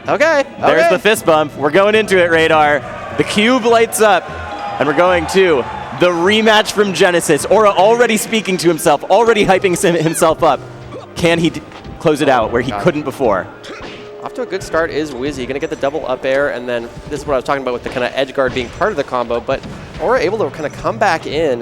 Okay. There's the fist bump. We're going into it, Radar. The cube lights up, and we're going to the rematch from Genesis. Aura already speaking to himself, already hyping himself up. Can he close it out where he couldn't before? Off to a good start is Wizzy. Going to get the double up air, and then this is what I was talking about with the kind of edge guard being part of the combo, but Aura able to kind of come back in.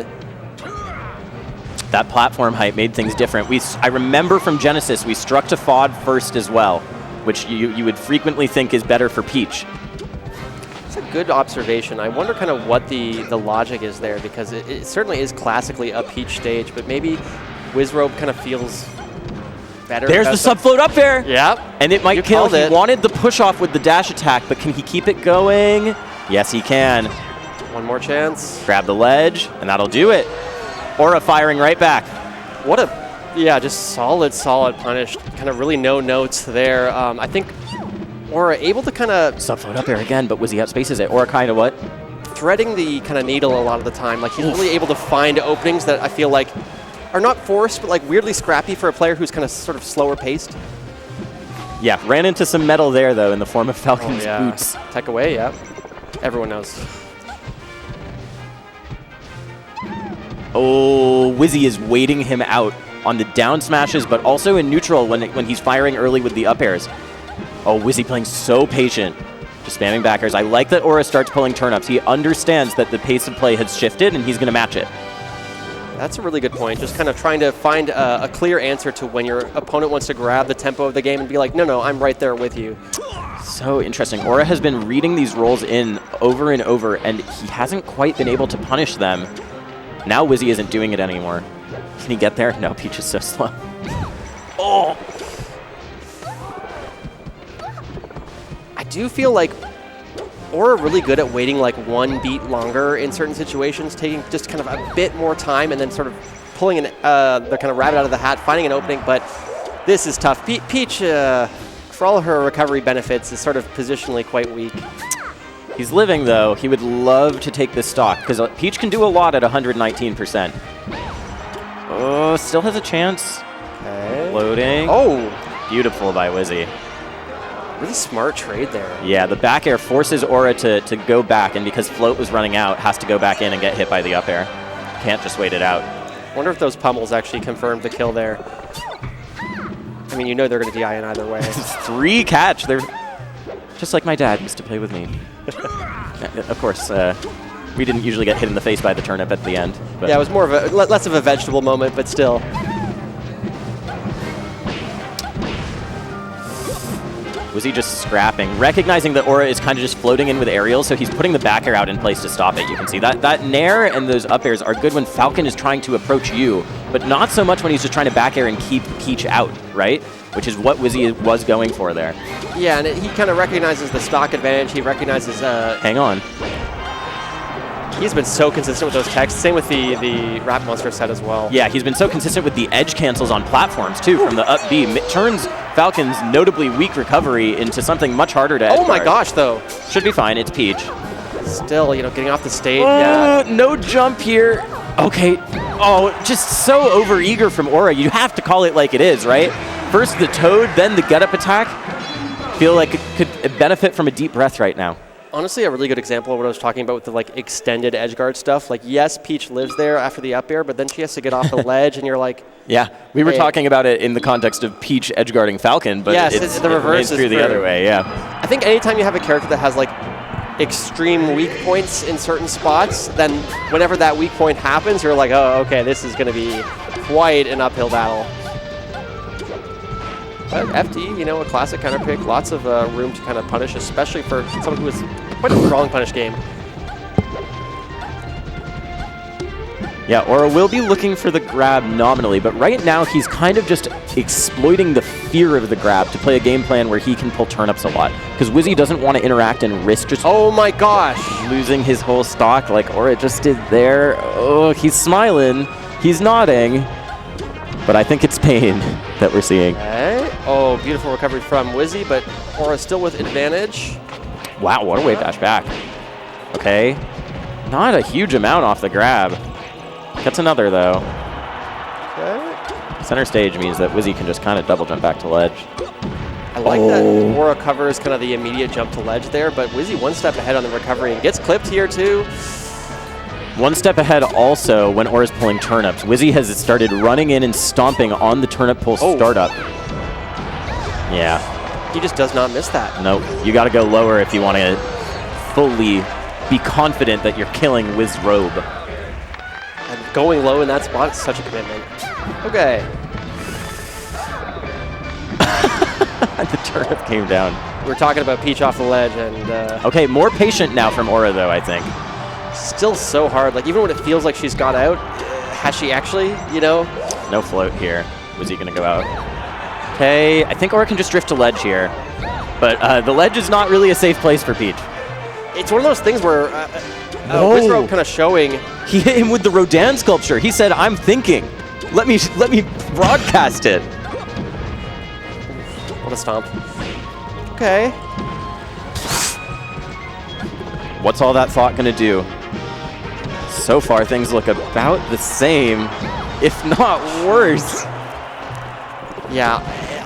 That platform height made things different. I remember from Genesis, we struck to FOD first as well, which you would frequently think is better for Peach. It's a good observation. I wonder kind of what the logic is there, because it certainly is classically a Peach stage, but maybe Wizzrobe kind of feels better. There's the sub-float up there. Yep. And it might kill. He wanted the push-off with the dash attack, but can he keep it going? Yes, he can. One more chance. Grab the ledge, and that'll do it. Aura firing right back. What a, yeah, just solid punish. Kind of really no notes there. I think Aura able to kind of... Sub-float up there again, but Wizzy outspaces it. Aura kind of what? Threading the kind of needle a lot of the time. Like, he's really able to find openings that I feel like are not forced, but like weirdly scrappy for a player who's kind of sort of slower paced. Yeah, ran into some metal there, though, in the form of Falcon's boots. Tech away, yeah. Everyone knows. Oh, Wizzy is waiting him out on the down smashes, but also in neutral when he's firing early with the up airs. Oh, Wizzy playing so patient, just spamming back airs. I like that Aura starts pulling turn-ups. He understands that the pace of play has shifted, and he's going to match it. That's a really good point. Just kind of trying to find a clear answer to when your opponent wants to grab the tempo of the game and be like, no, I'm right there with you. So interesting. Aura has been reading these rolls in over and over, and he hasn't quite been able to punish them. Now Wizzy isn't doing it anymore. Can he get there? No, Peach is so slow. Oh! I do feel like Aura really good at waiting like one beat longer in certain situations, taking just kind of a bit more time and then sort of pulling the kind of rabbit out of the hat, finding an opening, but this is tough. Peach, for all of her recovery benefits, is sort of positionally quite weak. He's living, though. He would love to take this stock, because Peach can do a lot at 119%. Oh, still has a chance. Okay. Loading. Oh! Beautiful by Wizzy. Really smart trade there. Yeah, the back air forces Aura to go back, and because float was running out, has to go back in and get hit by the up air. Can't just wait it out. Wonder if those pummels actually confirmed the kill there. I mean, you know they're going to DI in either way. 3 catch. They're just like my dad used to play with me. Of course, we didn't usually get hit in the face by the turnip at the end. But yeah, it was more of a less of a vegetable moment, but still. Was he just scrapping? Recognizing that Aura is kind of just floating in with aerials, so he's putting the back air out in place to stop it. You can see that nair and those up airs are good when Falcon is trying to approach you, but not so much when he's just trying to back air and keep Peach out, right? Which is what Wizzy was going for there. Yeah, and he kind of recognizes the stock advantage. He recognizes... Hang on. He's been so consistent with those techs. Same with the Rat Monster set as well. Yeah, he's been so consistent with the edge cancels on platforms, too, from the up B. It turns Falcon's notably weak recovery into something much harder to edge Oh my guard. gosh, though. Should be fine. It's Peach. Still, getting off the stage. Oh, yeah. No jump here. Okay. Oh, just so over-eager from Aura. You have to call it like it is, right? First the Toad, then the get-up attack. Feel like it could benefit from a deep breath right now. Honestly, a really good example of what I was talking about with the extended edge guard stuff. Like, yes, Peach lives there after the up air, but then she has to get off the ledge, and you're like... Yeah, we were talking about it in the context of Peach edge guarding Falcon, but yes, the reverse is true the other way, yeah. I think anytime you have a character that has extreme weak points in certain spots, then whenever that weak point happens, you're like, oh, okay, this is going to be quite an uphill battle. But FD, a classic counter pick, lots of room to kind of punish, especially for someone who has quite a strong punish game. Yeah, Aura will be looking for the grab nominally, but right now he's kind of just exploiting the fear of the grab to play a game plan where he can pull turnips a lot. Because Wizzy doesn't want to interact and risk just oh my gosh, losing his whole stock like Aura just did there. Oh, he's smiling, he's nodding, but I think it's pain that we're seeing. Okay. Oh, beautiful recovery from Wizzy, but Aura still with advantage. Wow, what a wave dash back. Okay, not a huge amount off the grab. Gets another, though. Okay. Center stage means that Wizzy can just kind of double jump back to ledge. I like that Aura covers kind of the immediate jump to ledge there, but Wizzy one step ahead on the recovery and gets clipped here too. One step ahead also when Aura's pulling turnips. Wizzy has started running in and stomping on the turnip pull startup. Yeah. He just does not miss that. Nope. You got to go lower if you want to fully be confident that you're killing Wizzrobe. And going low in that spot is such a commitment. Okay. The turnip came down. We're talking about Peach off the ledge and... okay, more patient now from Aura though, I think. Still so hard. Like, even when it feels like she's got out, has she actually, you know? No float here. Was he going to go out? Okay, I think Aura can just drift to ledge here. But the ledge is not really a safe place for Peach. It's one of those things where Wizzrobe kind of showing... He hit him with the Rodin sculpture. He said, I'm thinking. Let me broadcast it. What a stomp. Okay. What's all that thought going to do? So far, things look about the same, if not worse. Yeah,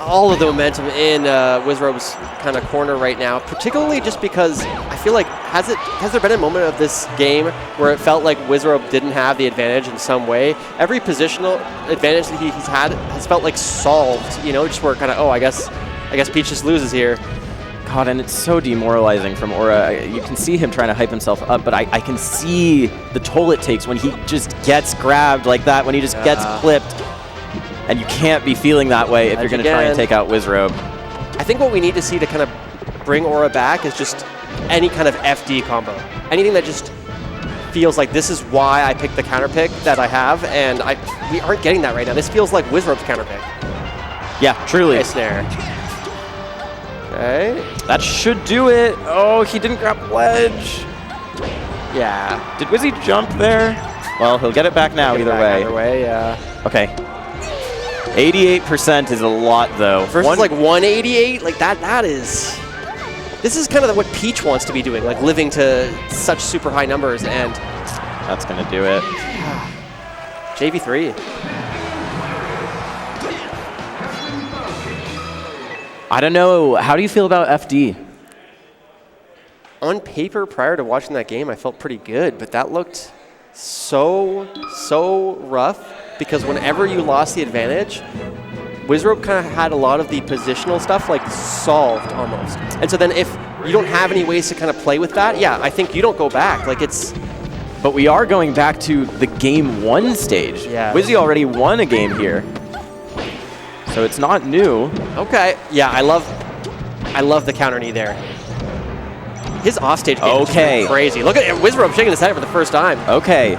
all of the momentum in Wizzrobe's kind of corner right now, particularly just because I feel like, has there been a moment of this game where it felt like Wizzrobe didn't have the advantage in some way? Every positional advantage that he's had has felt like solved, you know, just where kind of, oh, I guess Peach just loses here. God, and it's so demoralizing from Aura. You can see him trying to hype himself up, but I can see the toll it takes when he just gets grabbed like that, when he just gets clipped. And you can't be feeling that way if you're going to try and take out Wizzrobe. I think what we need to see to kind of bring Aura back is just any kind of FD combo. Anything that just feels like this is why I picked the counter pick that I have, and we aren't getting that right now. This feels like Wizzrobe's counter pick. Yeah, truly. Nice snare. Okay. That should do it. Oh, he didn't grab ledge. Yeah. Did Wizzy jump there? Well, he'll get it back now either way. Either way, yeah. Okay. 88% is a lot, though. Versus like 188, like that is... This is kind of what Peach wants to be doing, like living to such super high numbers, and... That's going to do it. JV3. I don't know. How do you feel about FD? On paper, prior to watching that game, I felt pretty good, but that looked so rough, because whenever you lost the advantage, Wizzrobe kind of had a lot of the positional stuff like solved almost. And so then if you don't have any ways to kind of play with that, yeah, I think you don't go back. Like it's... But we are going back to the game 1 stage. Yeah. Wizzy already won a game here. So it's not new. Okay. Yeah, I love the counter knee there. His offstage game is really crazy. Look at Wizzrobe shaking his head for the first time. Okay.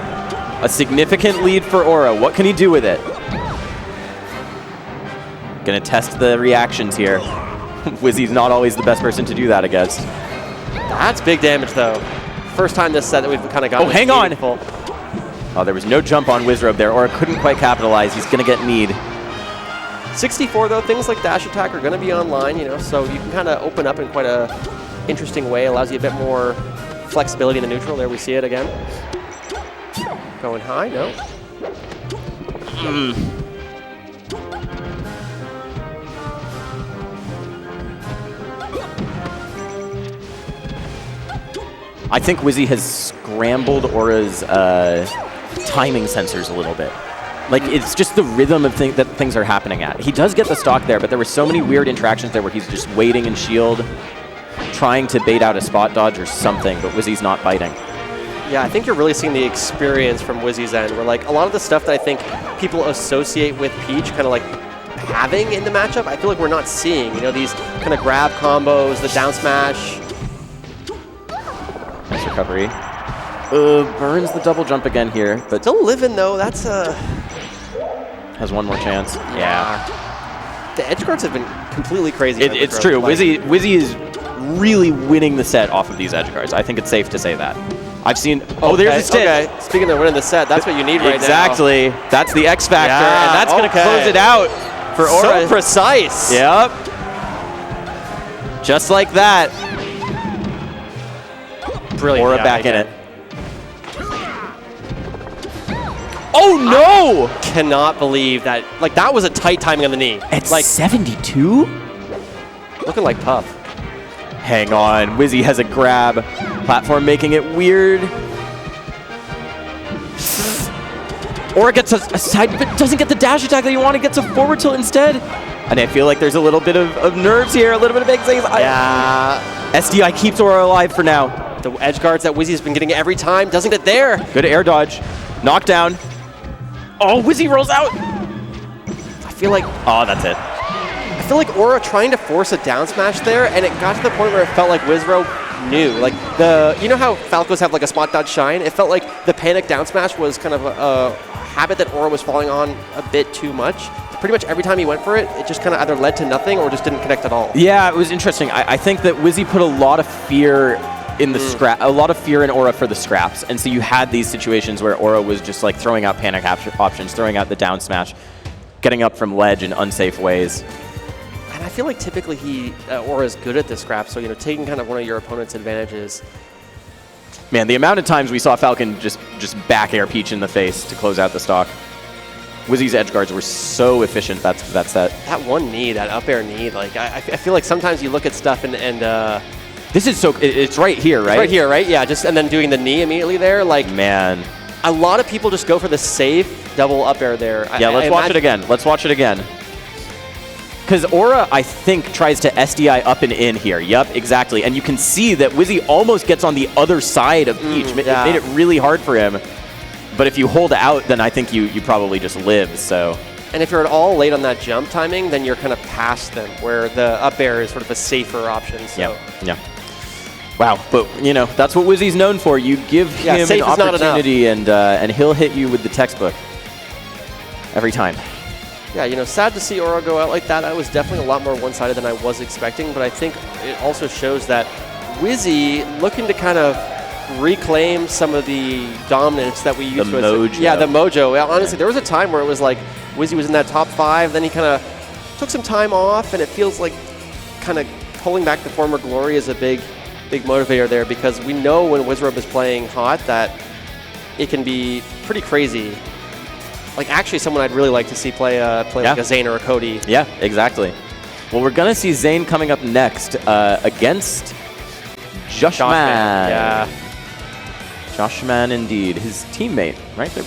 A significant lead for Aura. What can he do with it? Gonna test the reactions here. Wizzy's not always the best person to do that against. That's big damage, though. First time this set that we've kind of got. Oh, hang on! Oh, there was no jump on Wizzrobe there. Aura couldn't quite capitalize. He's gonna get kneed. 64, though, things like dash attack are going to be online, you know, so you can kind of open up in quite a interesting way. Allows you a bit more flexibility in the neutral. There we see it again. Going high, no. I think Wizzy has scrambled Aura's timing sensors a little bit. Like, it's just the rhythm of that things are happening at. He does get the stock there, but there were so many weird interactions there where he's just waiting in shield, trying to bait out a spot dodge or something, but Wizzy's not biting. Yeah, I think you're really seeing the experience from Wizzy's end, where like a lot of the stuff that I think people associate with Peach kind of like having in the matchup, I feel like we're not seeing. You know, these kind of grab combos, the down smash. Nice recovery. Burns the double jump again here, but still living though. That's has one more chance. Yeah. The edge guards have been completely crazy. It's true. Like, Wizzy is really winning the set off of these edge guards. I think it's safe to say that. I've seen. Oh, there's a stick. Okay. Speaking of winning the set, that's what you need right exactly. now. That's the X factor, and that's going to close it out for Aura. So precise. Yep. Just like that. Brilliant. Aura back in it. Oh no! Cannot believe that. Like, that was a tight timing on the knee. At like 72? Looking like Puff. Hang on. Wizzy has a grab. Platform making it weird. Aura gets a side, but doesn't get the dash attack that you want. It gets a forward tilt instead. And I feel like there's a little bit of nerves here, a little bit of anxiety. Yeah. SDI keeps Aura alive for now. The edge guards that Wizzy's been getting every time doesn't get there. Good air dodge. Knockdown. Oh, Wizzy rolls out. I feel like Oh, that's it. I feel like Aura trying to force a down smash there, and it got to the point where it felt like Wizzrobe knew. Like you know how Falcos have like a spot dodge shine? It felt like the panic down smash was kind of a habit that Aura was falling on a bit too much. Pretty much every time he went for it, it just kind of either led to nothing or just didn't connect at all. Yeah, it was interesting. I think that Wizzy put a lot of fear in the a lot of fear in Aura for the scraps, and so you had these situations where Aura was just like throwing out panic options, throwing out the down smash, getting up from ledge in unsafe ways. And I feel like typically Aura is good at the scrap, so taking kind of one of your opponent's advantages. Man, the amount of times we saw Falcon just back air Peach in the face to close out the stock. Wizzy's edge guards were so efficient that set. That one knee, that up air knee, like I feel like sometimes you look at stuff and this is so, it's right here, right? It's right here, right? Yeah, and then doing the knee immediately there, like man. A lot of people just go for the safe double up air there. Yeah, let's watch it again. Let's watch it again. Because Aura, I think, tries to SDI up and in here. Yup, exactly. And you can see that Wizzy almost gets on the other side of Peach. Yeah. It made it really hard for him. But if you hold out, then I think you probably just live, so. And if you're at all late on that jump timing, then you're kind of past them, where the up air is sort of a safer option. So. Yeah. Wow, but that's what Wizzy's known for. You give him an opportunity, and he'll hit you with the textbook every time. Yeah, sad to see Aura go out like that. That was definitely a lot more one-sided than I was expecting, but I think it also shows that Wizzy looking to kind of reclaim some of the dominance that we used to. The mojo. Yeah, the mojo. Yeah, honestly, there was a time where it was like Wizzy was in that top 5, then he kind of took some time off, and it feels like kind of pulling back the former glory is a big motivator there, because we know when Wizzrobe is playing hot that it can be pretty crazy. Like, actually, someone I'd really like to see play like a Zane or a Cody. Yeah, exactly. Well, we're going to see Zane coming up next against Joshman. Yeah. Joshman, indeed. His teammate, right? They're both